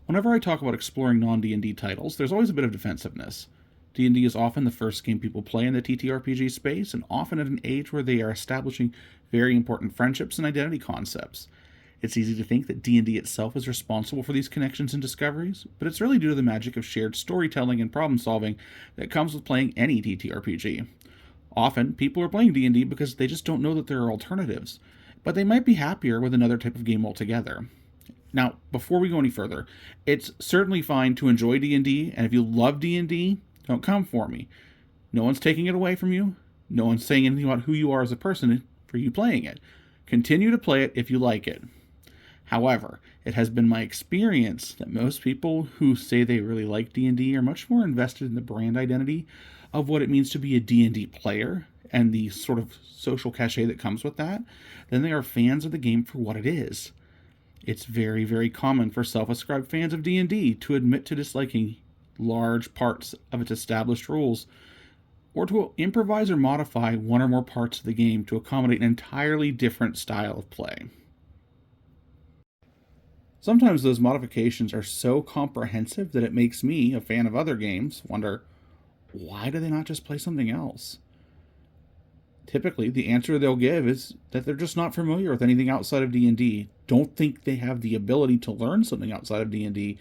Whenever I talk about exploring non-D&D titles, there's always a bit of defensiveness. D&D is often the first game people play in the TTRPG space, and often at an age where they are establishing very important friendships and identity concepts. It's easy to think that D&D itself is responsible for these connections and discoveries, but it's really due to the magic of shared storytelling and problem solving that comes with playing any TTRPG. Often, people are playing D&D because they just don't know that there are alternatives, but they might be happier with another type of game altogether. Now, before we go any further, it's certainly fine to enjoy D&D, and if you love D&D, don't come for me. No one's taking it away from you. No one's saying anything about who you are as a person for you playing it. Continue to play it if you like it. However, it has been my experience that most people who say they really like D&D are much more invested in the brand identity of what it means to be a D&D player and the sort of social cachet that comes with that than they are fans of the game for what it is. It's very, very common for self-ascribed fans of D&D to admit to disliking large parts of its established rules, or to improvise or modify one or more parts of the game to accommodate an entirely different style of play. Sometimes those modifications are so comprehensive that it makes me, a fan of other games, wonder, why do they not just play something else? Typically, the answer they'll give is that they're just not familiar with anything outside of D&D, don't think they have the ability to learn something outside of D&D,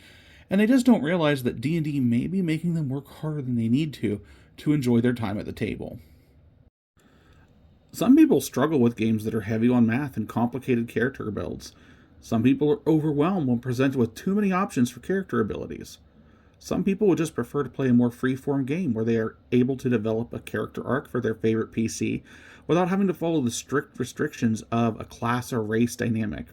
and they just don't realize that D&D may be making them work harder than they need to enjoy their time at the table. Some people struggle with games that are heavy on math and complicated character builds. Some people are overwhelmed when presented with too many options for character abilities. Some people would just prefer to play a more free-form game where they are able to develop a character arc for their favorite PC without having to follow the strict restrictions of a class or race dynamic.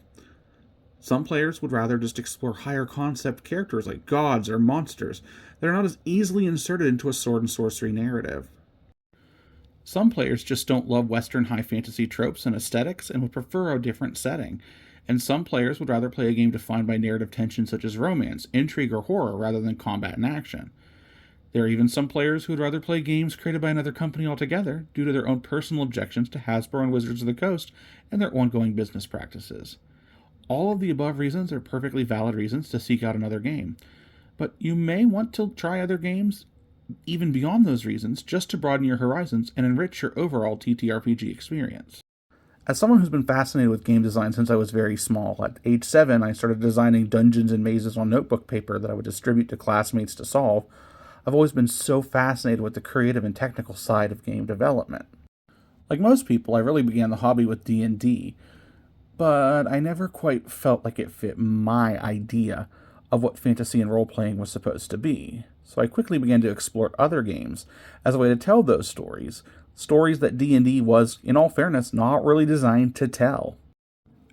Some players would rather just explore higher concept characters like gods or monsters that are not as easily inserted into a sword and sorcery narrative. Some players just don't love Western high fantasy tropes and aesthetics and would prefer a different setting. And some players would rather play a game defined by narrative tension such as romance, intrigue, or horror rather than combat and action. There are even some players who would rather play games created by another company altogether due to their own personal objections to Hasbro and Wizards of the Coast and their ongoing business practices. All of the above reasons are perfectly valid reasons to seek out another game, but you may want to try other games even beyond those reasons just to broaden your horizons and enrich your overall TTRPG experience. As someone who's been fascinated with game design since I was very small, at age 7 I started designing dungeons and mazes on notebook paper that I would distribute to classmates to solve. I've always been so fascinated with the creative and technical side of game development. Like most people, I really began the hobby with D&D, but I never quite felt like it fit my idea of what fantasy and role-playing was supposed to be. So I quickly began to explore other games as a way to tell those stories that D&D was, in all fairness, not really designed to tell.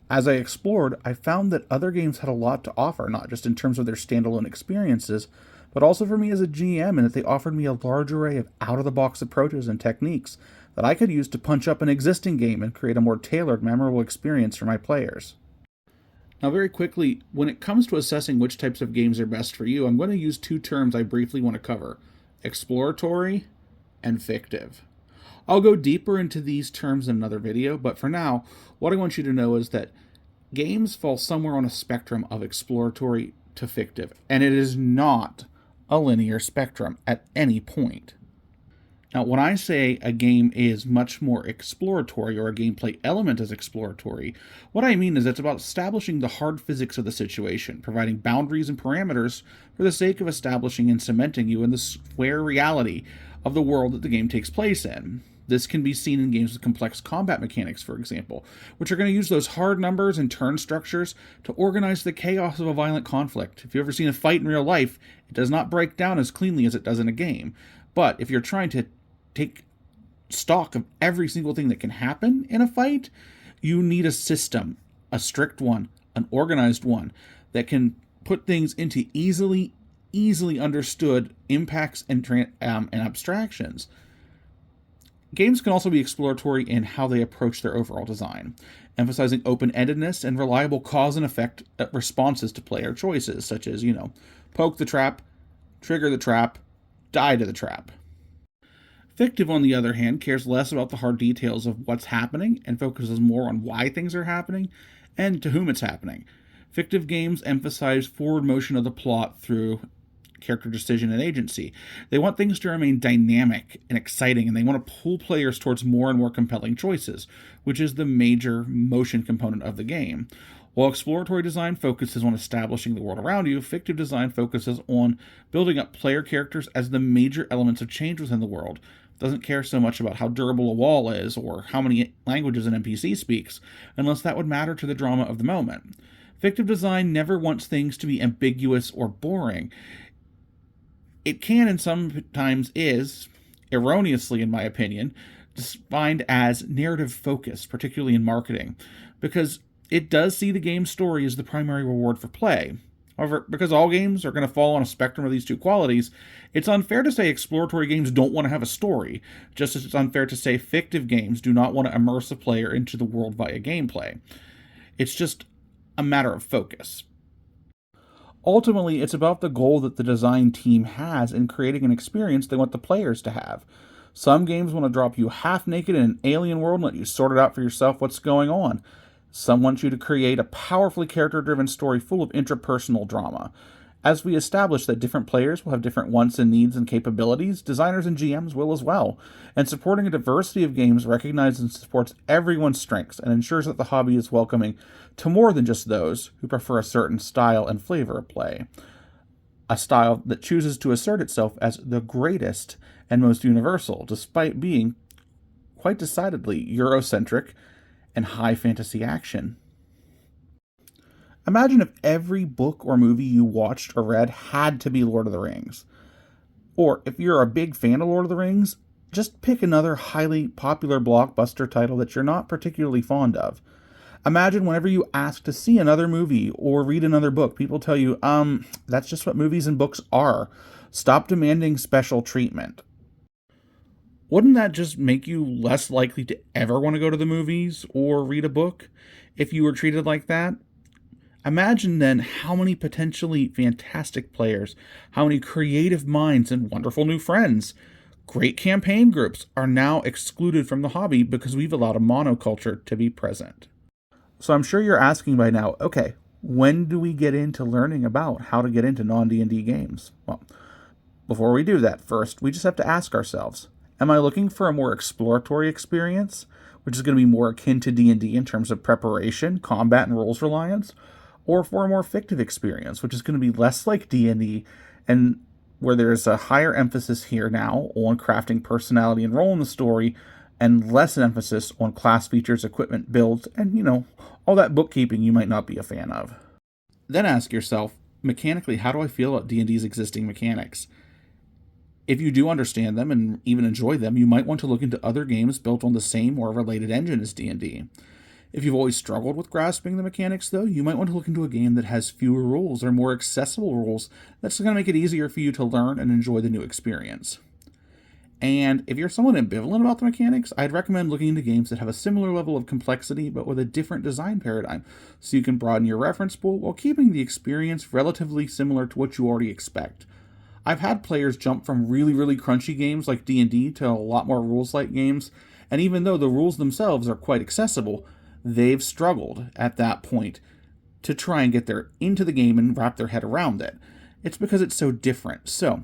As I explored, I found that other games had a lot to offer, not just in terms of their standalone experiences, but also for me as a GM, and that they offered me a large array of out-of-the-box approaches and techniques that I could use to punch up an existing game and create a more tailored, memorable experience for my players. Now, very quickly, when it comes to assessing which types of games are best for you, I'm going to use two terms I briefly want to cover: exploratory and fictive. I'll go deeper into these terms in another video, but for now, what I want you to know is that games fall somewhere on a spectrum of exploratory to fictive, and it is not a linear spectrum at any point. Now, when I say a game is much more exploratory or a gameplay element is exploratory, what I mean is it's about establishing the hard physics of the situation, providing boundaries and parameters for the sake of establishing and cementing you in the square reality of the world that the game takes place in. This can be seen in games with complex combat mechanics, for example, which are going to use those hard numbers and turn structures to organize the chaos of a violent conflict. If you've ever seen a fight in real life, it does not break down as cleanly as it does in a game. But if you're trying to take stock of every single thing that can happen in a fight, you need a system, a strict one, an organized one, that can put things into easily understood impacts and abstractions. Games can also be exploratory in how they approach their overall design, emphasizing open-endedness and reliable cause and effect responses to player choices, such as, poke the trap, trigger the trap, die to the trap. Fictive, on the other hand, cares less about the hard details of what's happening and focuses more on why things are happening and to whom it's happening. Fictive games emphasize forward motion of the plot through character decision and agency. They want things to remain dynamic and exciting, and they want to pull players towards more and more compelling choices, which is the major motion component of the game. While exploratory design focuses on establishing the world around you, fictive design focuses on building up player characters as the major elements of change within the world. It doesn't care so much about how durable a wall is or how many languages an NPC speaks, unless that would matter to the drama of the moment. Fictive design never wants things to be ambiguous or boring. It can and sometimes is, erroneously in my opinion, defined as narrative focus, particularly in marketing, because it does see the game's story as the primary reward for play. However, because all games are going to fall on a spectrum of these two qualities, it's unfair to say exploratory games don't want to have a story, just as it's unfair to say fictive games do not want to immerse a player into the world via gameplay. It's just a matter of focus. Ultimately, it's about the goal that the design team has in creating an experience they want the players to have. Some games want to drop you half naked in an alien world and let you sort it out for yourself what's going on. Some want you to create a powerfully character-driven story full of interpersonal drama. As we establish that different players will have different wants and needs and capabilities, designers and GMs will as well. And supporting a diversity of games recognizes and supports everyone's strengths and ensures that the hobby is welcoming to more than just those who prefer a certain style and flavor of play. A style that chooses to assert itself as the greatest and most universal, despite being quite decidedly Eurocentric and high fantasy action. Imagine if every book or movie you watched or read had to be Lord of the Rings. Or if you're a big fan of Lord of the Rings, just pick another highly popular blockbuster title that you're not particularly fond of. Imagine whenever you ask to see another movie or read another book, people tell you, that's just what movies and books are. Stop demanding special treatment. Wouldn't that just make you less likely to ever want to go to the movies or read a book if you were treated like that? Imagine then how many potentially fantastic players, how many creative minds and wonderful new friends, great campaign groups are now excluded from the hobby because we've allowed a monoculture to be present. So I'm sure you're asking by now, okay, when do we get into learning about how to get into non-D&D games? Well, before we do that, first, we just have to ask ourselves, am I looking for a more exploratory experience, which is going to be more akin to D&D in terms of preparation, combat, and rules reliance? Or for a more fictive experience, which is going to be less like D&D, and where there's a higher emphasis here now on crafting personality and role in the story, and less emphasis on class features, equipment, builds, and, all that bookkeeping you might not be a fan of. Then ask yourself, mechanically, how do I feel about D&D's existing mechanics? If you do understand them and even enjoy them, you might want to look into other games built on the same or related engine as D&D. If you've always struggled with grasping the mechanics, though, you might want to look into a game that has fewer rules or more accessible rules that's going to make it easier for you to learn and enjoy the new experience. And if you're somewhat ambivalent about the mechanics, I'd recommend looking into games that have a similar level of complexity but with a different design paradigm, so you can broaden your reference pool while keeping the experience relatively similar to what you already expect. I've had players jump from really, really crunchy games like D&D to a lot more rules-light games, and even though the rules themselves are quite accessible, they've struggled at that point to try and get into the game and wrap their head around it. It's because it's so different. So,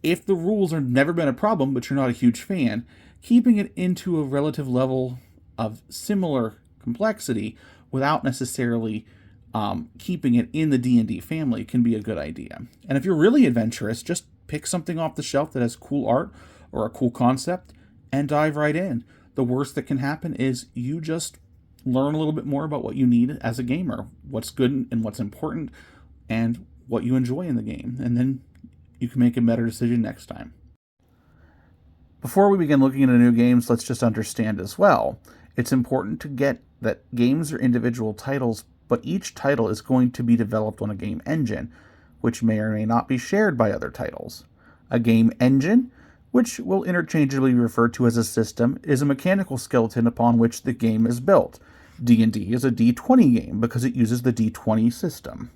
if the rules have never been a problem, but you're not a huge fan, keeping it into a relative level of similar complexity without necessarily keeping it in the D&D family can be a good idea. And if you're really adventurous, just pick something off the shelf that has cool art or a cool concept and dive right in. The worst that can happen is you just learn a little bit more about what you need as a gamer, what's good and what's important, and what you enjoy in the game. And then you can make a better decision next time. Before we begin looking into new games, let's just understand as well, it's important to get that games are individual titles, but each title is going to be developed on a game engine, which may or may not be shared by other titles. A game engine, which we'll interchangeably refer to as a system, is a mechanical skeleton upon which the game is built. D&D is a D20 game because it uses the D20 system.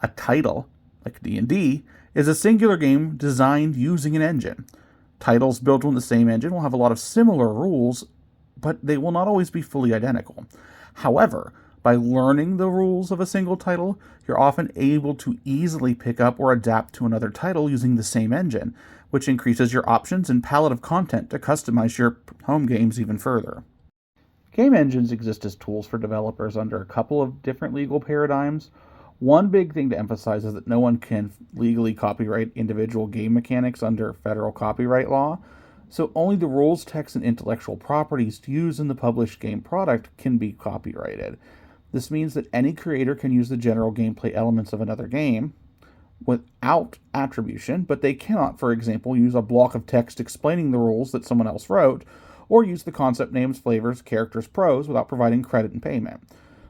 A title, like D&D, is a singular game designed using an engine. Titles built on the same engine will have a lot of similar rules, but they will not always be fully identical. However, By learning the rules of a single title, you're often able to easily pick up or adapt to another title using the same engine, which increases your options and palette of content to customize your home games even further. Game engines exist as tools for developers under a couple of different legal paradigms. One big thing to emphasize is that no one can legally copyright individual game mechanics under federal copyright law, so only the rules, text, and intellectual properties used in the published game product can be copyrighted. This means that any creator can use the general gameplay elements of another game without attribution, but they cannot, for example, use a block of text explaining the rules that someone else wrote, or use the concept names, flavors, characters, prose without providing credit and payment.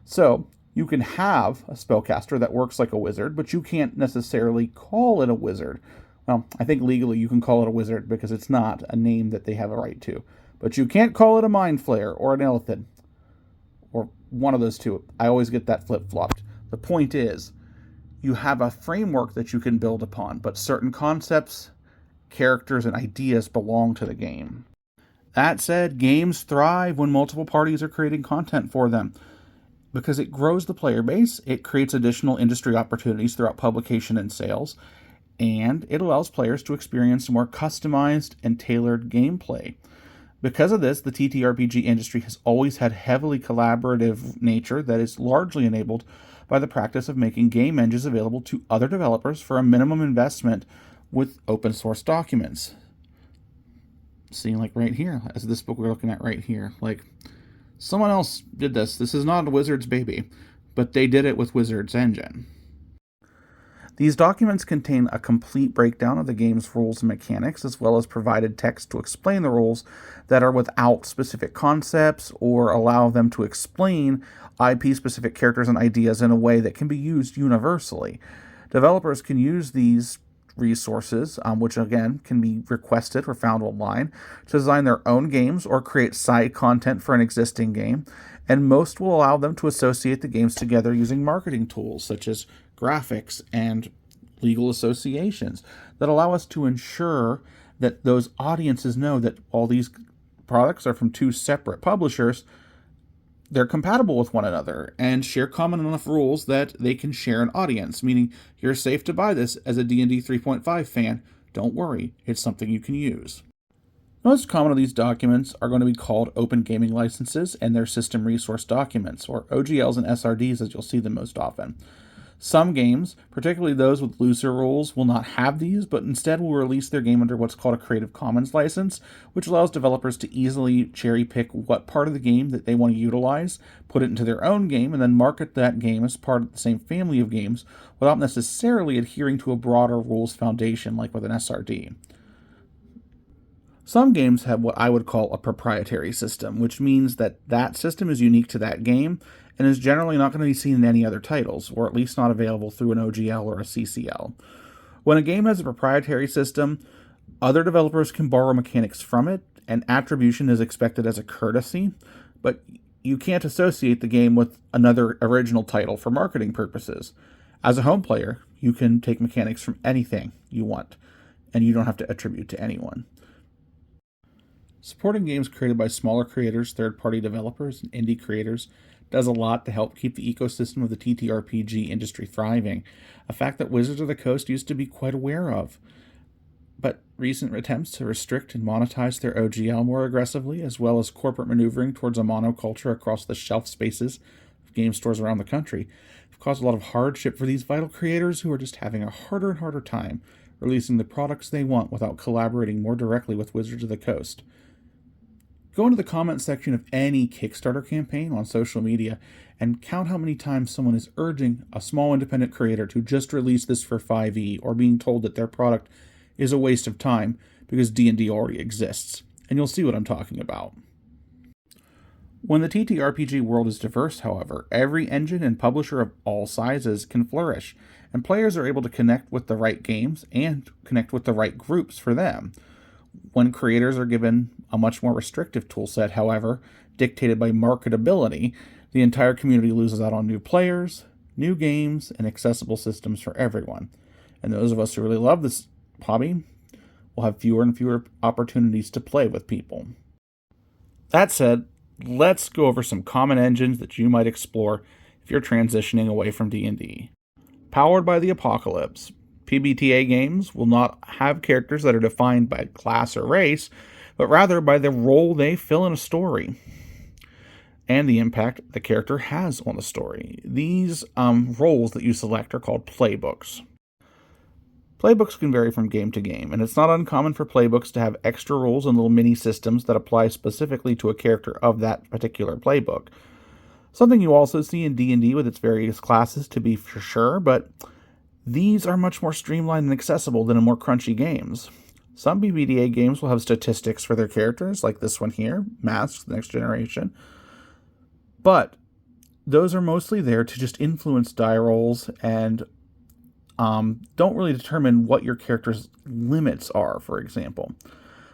So, you can have a spellcaster that works like a wizard, but you can't necessarily call it a wizard. Well, I think legally you can call it a wizard because it's not a name that they have a right to. But you can't call it a mind flayer or an illithid, or one of those two. I always get that flip-flopped. The point is, you have a framework that you can build upon, but certain concepts, characters, and ideas belong to the game. That said, games thrive when multiple parties are creating content for them because it grows the player base, it creates additional industry opportunities throughout publication and sales, and it allows players to experience more customized and tailored gameplay. Because of this, the TTRPG industry has always had heavily collaborative nature that is largely enabled by the practice of making game engines available to other developers for a minimum investment with open source documents. See, like right here, as this book we're looking at right here, like someone else did this. This is not a Wizard's baby, but they did it with Wizard's engine. These documents contain a complete breakdown of the game's rules and mechanics, as well as provided text to explain the rules that are without specific concepts or allow them to explain IP-specific characters and ideas in a way that can be used universally. Developers can use these resources, which again can be requested or found online, to design their own games or create side content for an existing game, and most will allow them to associate the games together using marketing tools such as graphics and legal associations that allow us to ensure that those audiences know that all these products are from two separate publishers. They're compatible with one another and share common enough rules that they can share an audience, meaning you're safe to buy this as a D&D 3.5 fan. Don't worry, it's something you can use. Most common of these documents are going to be called Open Gaming Licenses and their System Resource Documents, or OGLs and SRDs as you'll see them most often. Some games, particularly those with looser rules, will not have these, but instead will release their game under what's called a Creative Commons license, which allows developers to easily cherry pick what part of the game that they want to utilize, put it into their own game, and then market that game as part of the same family of games without necessarily adhering to a broader rules foundation like with an SRD. Some games have what I would call a proprietary system, which means that that system is unique to that game and is generally not going to be seen in any other titles, or at least not available through an OGL or a CCL. When a game has a proprietary system, other developers can borrow mechanics from it, and attribution is expected as a courtesy, but you can't associate the game with another original title for marketing purposes. As a home player, you can take mechanics from anything you want, and you don't have to attribute to anyone. Supporting games created by smaller creators, third-party developers, and indie creators does a lot to help keep the ecosystem of the TTRPG industry thriving, a fact that Wizards of the Coast used to be quite aware of. But recent attempts to restrict and monetize their OGL more aggressively, as well as corporate maneuvering towards a monoculture across the shelf spaces of game stores around the country, have caused a lot of hardship for these vital creators who are just having a harder and harder time releasing the products they want without collaborating more directly with Wizards of the Coast. Go into the comments section of any Kickstarter campaign on social media and count how many times someone is urging a small independent creator to just release this for 5e, or being told that their product is a waste of time because D&D already exists, and you'll see what I'm talking about. When the TTRPG world is diverse, however, every engine and publisher of all sizes can flourish, and players are able to connect with the right games and connect with the right groups for them. When creators are given a much more restrictive toolset, however, dictated by marketability, the entire community loses out on new players, new games, and accessible systems for everyone. And those of us who really love this hobby will have fewer and fewer opportunities to play with people. That said, let's go over some common engines that you might explore if you're transitioning away from D&D. Powered by the apocalypse, PBTA games will not have characters that are defined by class or race, but rather by the role they fill in a story and the impact the character has on the story. These roles that you select are called playbooks. Playbooks can vary from game to game, and it's not uncommon for playbooks to have extra rules and little mini systems that apply specifically to a character of that particular playbook. Something you also see in D&D with its various classes, to be for sure, but these are much more streamlined and accessible than in more crunchy games. Some PBTA games will have statistics for their characters, like this one here, Masks, Next Generation, but those are mostly there to just influence die rolls and don't really determine what your character's limits are, for example.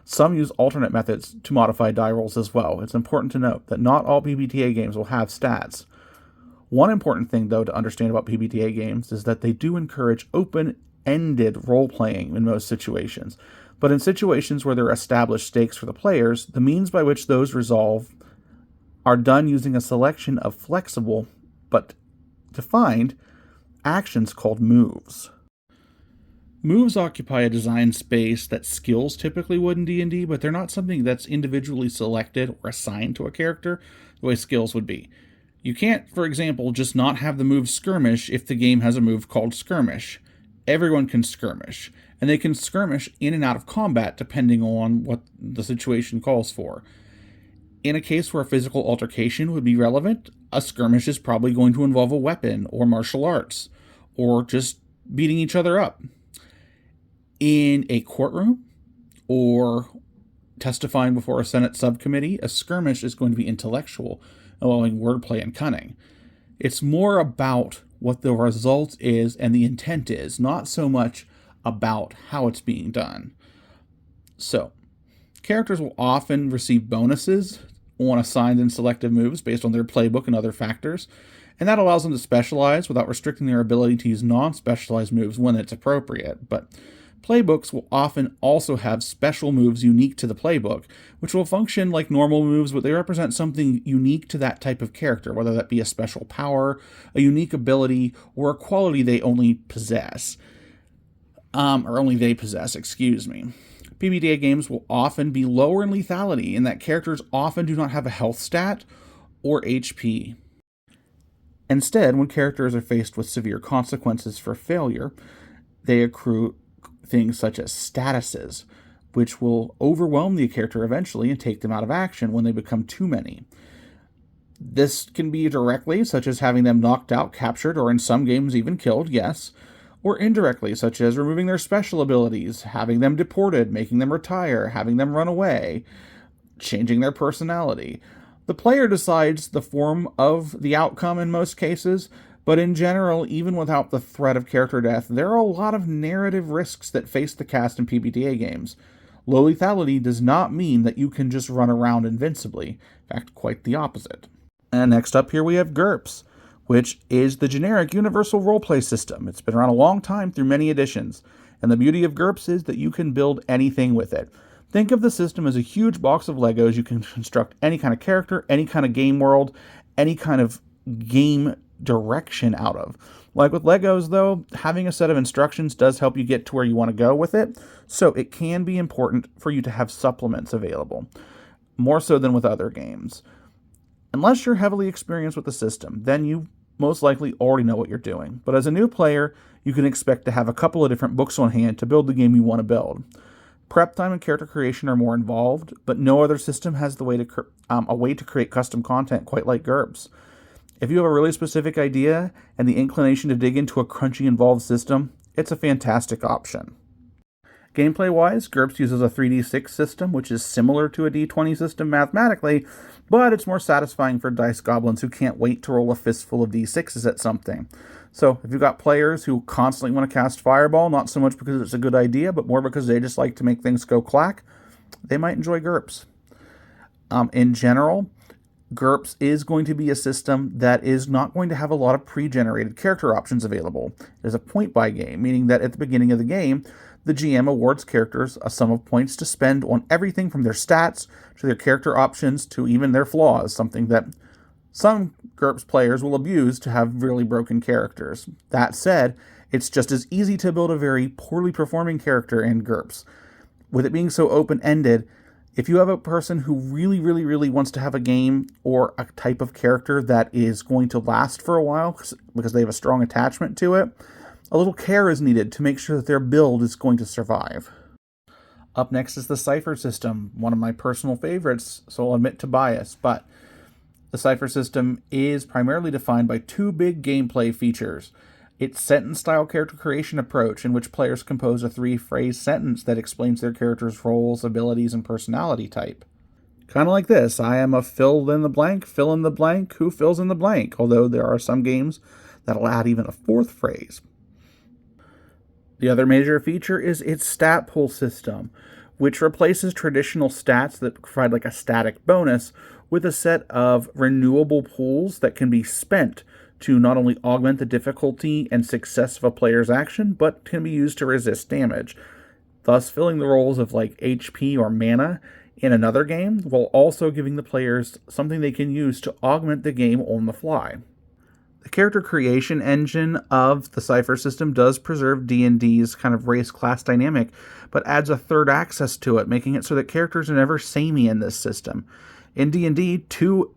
Some use alternate methods to modify die rolls as well. It's important to note that not all PBTA games will have stats. One important thing, though, to understand about PBTA games is that they do encourage open-ended role-playing in most situations. But in situations where there are established stakes for the players, the means by which those resolve are done using a selection of flexible but defined actions called moves. Moves occupy a design space that skills typically would in D&D, but they're not something that's individually selected or assigned to a character the way skills would be. You can't, for example, just not have the move skirmish if the game has a move called skirmish. Everyone can skirmish, and they can skirmish in and out of combat depending on what the situation calls for. In a case where a physical altercation would be relevant, a skirmish is probably going to involve a weapon or martial arts, or just beating each other up. In a courtroom or testifying before a Senate subcommittee, a skirmish is going to be intellectual, allowing wordplay and cunning. It's more about what the result is and the intent is, not so much about how it's being done. So, characters will often receive bonuses on assigned and selective moves based on their playbook and other factors, and that allows them to specialize without restricting their ability to use non-specialized moves when it's appropriate. But playbooks will often also have special moves unique to the playbook, which will function like normal moves, but they represent something unique to that type of character, whether that be a special power, a unique ability, or a quality they only possess. PBTA games will often be lower in lethality in that characters often do not have a health stat or HP. Instead, when characters are faced with severe consequences for failure, they accrue things such as statuses, which will overwhelm the character eventually and take them out of action when they become too many. This can be directly, such as having them knocked out, captured, or in some games even killed, yes, or indirectly, such as removing their special abilities, having them deported, making them retire, having them run away, changing their personality. The player decides the form of the outcome in most cases, but in general, even without the threat of character death, there are a lot of narrative risks that face the cast in PBTA games. Low lethality does not mean that you can just run around invincibly. In fact, quite the opposite. And next up here we have GURPS, which is the generic universal roleplay system. It's been around a long time through many editions, and the beauty of GURPS is that you can build anything with it. Think of the system as a huge box of Legos. You can construct any kind of character, any kind of game world, any kind of game direction out of. Like with Legos, though, having a set of instructions does help you get to where you want to go with it, so it can be important for you to have supplements available, more so than with other games. Unless you're heavily experienced with the system, then you most likely already know what you're doing. But as a new player, you can expect to have a couple of different books on hand to build the game you want to build. Prep time and character creation are more involved, but no other system has a way to create custom content quite like GURPS. If you have a really specific idea and the inclination to dig into a crunchy involved system, it's a fantastic option. Gameplay-wise, GURPS uses a 3d6 system, which is similar to a d20 system mathematically, but it's more satisfying for dice goblins who can't wait to roll a fistful of d6s at something. So if you've got players who constantly want to cast Fireball, not so much because it's a good idea, but more because they just like to make things go clack, they might enjoy GURPS. In general, GURPS is going to be a system that is not going to have a lot of pre-generated character options available. It is a point-buy game, meaning that at the beginning of the game, the GM awards characters a sum of points to spend on everything from their stats to their character options to even their flaws, something that some GURPS players will abuse to have really broken characters. That said, it's just as easy to build a very poorly performing character in GURPS. With it being so open-ended, if you have a person who really wants to have a game or a type of character that is going to last for a while because they have a strong attachment to it, a little care is needed to make sure that their build is going to survive. Up next is the Cipher system, one of my personal favorites, so I'll admit to bias, but the Cipher system is primarily defined by two big gameplay features. Its sentence-style character creation approach, in which players compose a 3-phrase sentence that explains their character's roles, abilities, and personality type. Kind of like this: I am a fill in the blank, who fills in the blank, although there are some games that'll add even a 4th phrase. The other major feature is its stat pool system, which replaces traditional stats that provide like a static bonus with a set of renewable pools that can be spent to not only augment the difficulty and success of a player's action, but can be used to resist damage, thus filling the roles of like HP or mana in another game, while also giving the players something they can use to augment the game on the fly. The character creation engine of the Cipher system does preserve D&D's kind of race-class dynamic, but adds a third axis to it, making it so that characters are never samey in this system. In D&D, 2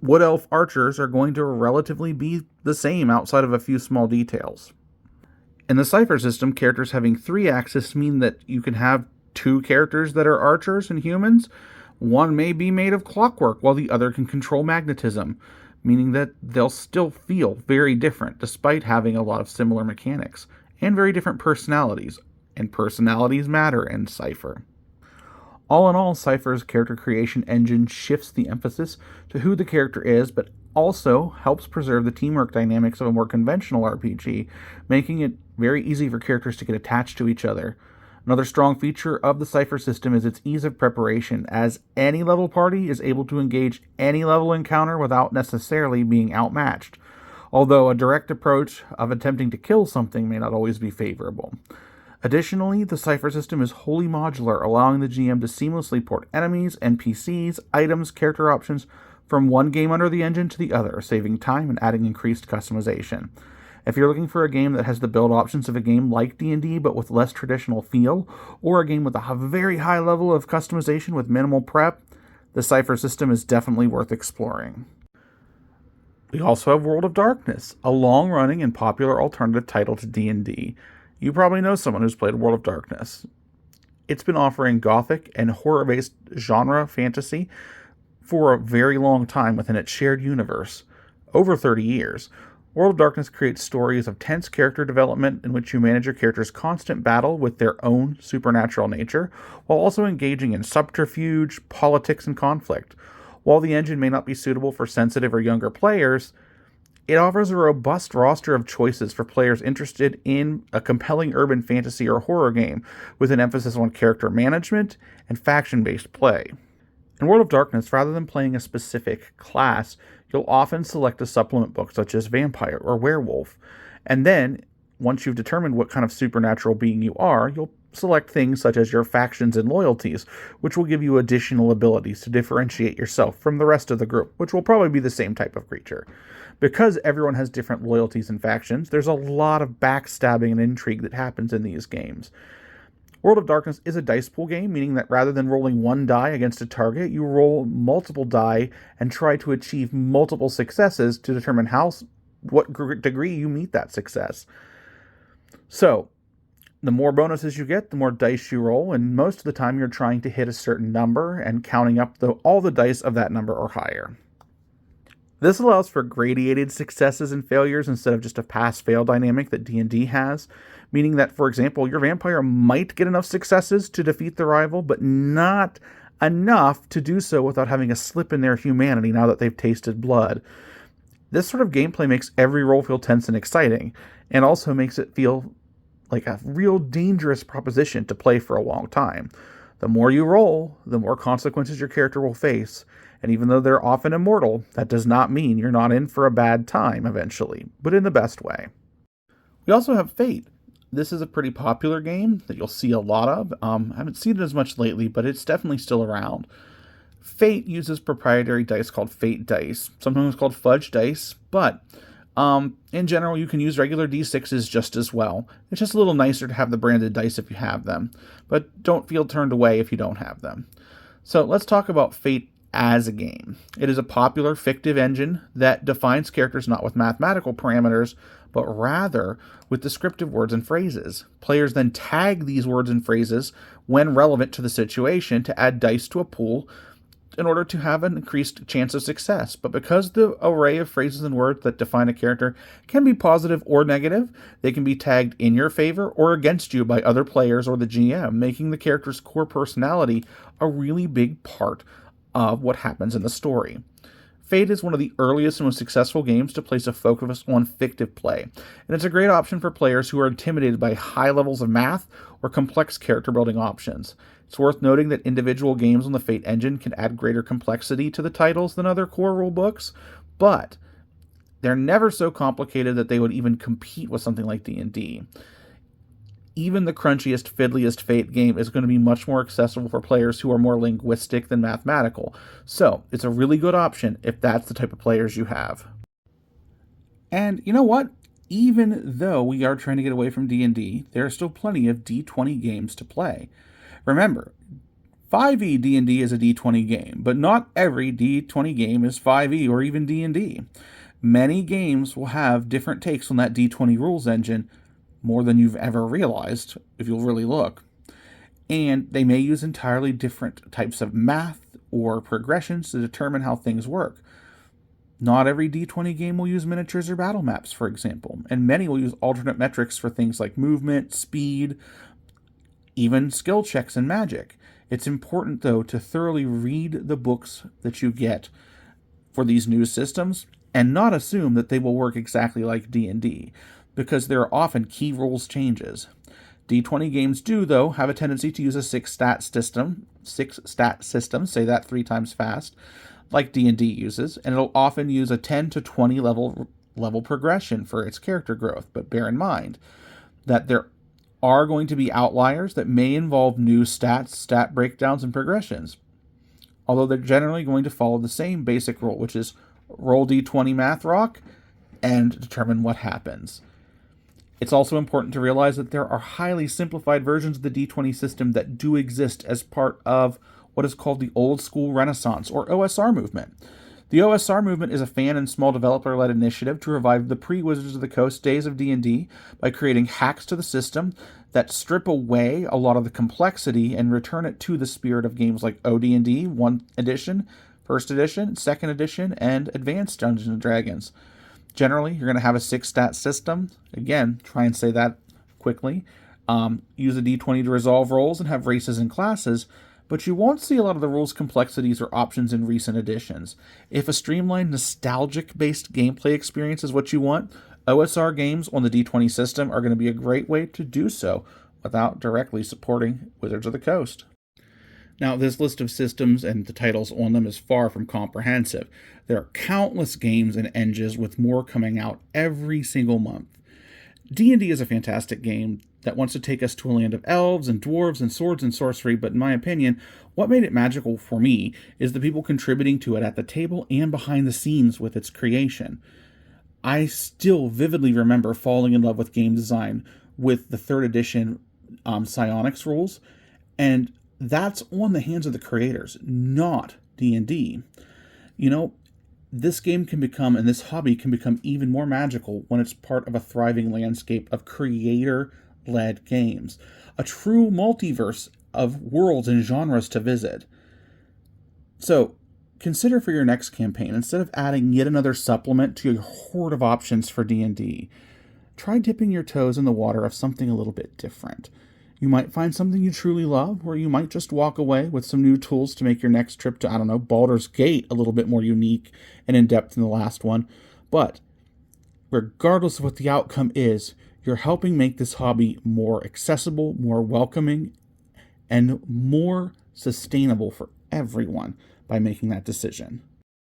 Wood Elf archers are going to relatively be the same outside of a few small details. In the Cipher system, characters having 3 axes mean that you can have 2 characters that are archers and humans. One may be made of clockwork, while the other can control magnetism, meaning that they'll still feel very different despite having a lot of similar mechanics, and very different personalities, and personalities matter in Cipher. All in all, Cipher's character creation engine shifts the emphasis to who the character is, but also helps preserve the teamwork dynamics of a more conventional RPG, making it very easy for characters to get attached to each other. Another strong feature of the Cipher system is its ease of preparation, as any level party is able to engage any level encounter without necessarily being outmatched, although a direct approach of attempting to kill something may not always be favorable. Additionally, the Cipher system is wholly modular, allowing the GM to seamlessly port enemies, NPCs, items, character options from one game under the engine to the other, saving time and adding increased customization. If you're looking for a game that has the build options of a game like D&D but with less traditional feel, or a game with a very high level of customization with minimal prep, the Cipher system is definitely worth exploring. We also have World of Darkness, a long-running and popular alternative title to D&D. You probably know someone who's played World of Darkness. It's been offering gothic and horror-based genre fantasy for a very long time within its shared universe, over 30 years. World of Darkness creates stories of tense character development in which you manage your character's constant battle with their own supernatural nature, while also engaging in subterfuge, politics, and conflict. While the engine may not be suitable for sensitive or younger players, it offers a robust roster of choices for players interested in a compelling urban fantasy or horror game, with an emphasis on character management and faction-based play. In World of Darkness, rather than playing a specific class, you'll often select a supplement book such as vampire or werewolf, and then, once you've determined what kind of supernatural being you are, you'll select things such as your factions and loyalties, which will give you additional abilities to differentiate yourself from the rest of the group, which will probably be the same type of creature. Because everyone has different loyalties and factions, there's a lot of backstabbing and intrigue that happens in these games. World of Darkness is a dice pool game, meaning that rather than rolling one die against a target, you roll multiple die and try to achieve multiple successes to determine what degree you meet that success. So, the more bonuses you get, the more dice you roll, and most of the time you're trying to hit a certain number and counting up all the dice of that number or higher. This allows for gradated successes and failures instead of just a pass-fail dynamic that D&D has, meaning that, for example, your vampire might get enough successes to defeat the rival, but not enough to do so without having a slip in their humanity now that they've tasted blood. This sort of gameplay makes every roll feel tense and exciting, and also makes it feel like a real dangerous proposition to play for a long time. The more you roll, the more consequences your character will face, and even though they're often immortal, that does not mean you're not in for a bad time eventually, but in the best way. We also have Fate. This is a pretty popular game that you'll see a lot of. I haven't seen it as much lately, but it's definitely still around. Fate uses proprietary dice called Fate dice, sometimes called fudge dice, but in general, you can use regular d6s just as well. It's just a little nicer to have the branded dice if you have them, but don't feel turned away if you don't have them. So let's talk about Fate as a game. It is a popular fictive engine that defines characters not with mathematical parameters, but rather with descriptive words and phrases. Players then tag these words and phrases when relevant to the situation to add dice to a pool in order to have an increased chance of success. But because the array of phrases and words that define a character can be positive or negative, they can be tagged in your favor or against you by other players or the GM, making the character's core personality a really big part of what happens in the story. Fate is one of the earliest and most successful games to place a focus on fictive play, and it's a great option for players who are intimidated by high levels of math or complex character building options. It's worth noting that individual games on the Fate engine can add greater complexity to the titles than other core rulebooks, but they're never so complicated that they would even compete with something like D&D. Even the crunchiest, fiddliest Fate game is going to be much more accessible for players who are more linguistic than mathematical. So, it's a really good option if that's the type of players you have. And you know what? Even though we are trying to get away from D&D, there are still plenty of D20 games to play. Remember, 5e D&D is a D20 game, but not every D20 game is 5e or even D&D. Many games will have different takes on that D20 rules engine, more than you've ever realized, if you'll really look. And they may use entirely different types of math or progressions to determine how things work. Not every D20 game will use miniatures or battle maps, for example, and many will use alternate metrics for things like movement, speed, even skill checks and magic. It's important, though, to thoroughly read the books that you get for these new systems and not assume that they will work exactly like D&D, because there are often key rules changes. D20 games do, though, have a tendency to use a six stat system, say that 3 times fast, like D&D uses, and it'll often use a 10 to 20 level progression for its character growth. But bear in mind that there are going to be outliers that may involve new stats, stat breakdowns, and progressions, although they're generally going to follow the same basic rule, which is roll D20 math rock and determine what happens. It's also important to realize that there are highly simplified versions of the D20 system that do exist as part of what is called the Old School Renaissance, or OSR movement. The OSR movement is a fan and small developer-led initiative to revive the pre-Wizards of the Coast days of D&D by creating hacks to the system that strip away a lot of the complexity and return it to the spirit of games like OD&D 1 edition, 1st edition, 2nd edition, and Advanced Dungeons & Dragons. Generally, you're going to have a 6-stat system. Again, try and say that quickly. Use a d20 to resolve rolls and have races and classes, but you won't see a lot of the rules complexities or options in recent editions. If a streamlined, nostalgic-based gameplay experience is what you want, OSR games on the D20 system are going to be a great way to do so without directly supporting Wizards of the Coast. Now, this list of systems and the titles on them is far from comprehensive. There are countless games and engines, with more coming out every single month. D&D is a fantastic game that wants to take us to a land of elves and dwarves and swords and sorcery, but in my opinion, what made it magical for me is the people contributing to it at the table and behind the scenes with its creation. I still vividly remember falling in love with game design with the 3rd edition psionics rules, and that's on the hands of the creators, not D&D. You know, this game can become, and this hobby can become even more magical when it's part of a thriving landscape of creator-led games, a true multiverse of worlds and genres to visit. So, consider for your next campaign, instead of adding yet another supplement to your horde of options for D&D, try dipping your toes in the water of something a little bit different. You might find something you truly love, or you might just walk away with some new tools to make your next trip to, Baldur's Gate a little bit more unique and in-depth than the last one. But regardless of what the outcome is, you're helping make this hobby more accessible, more welcoming, and more sustainable for everyone by making that decision.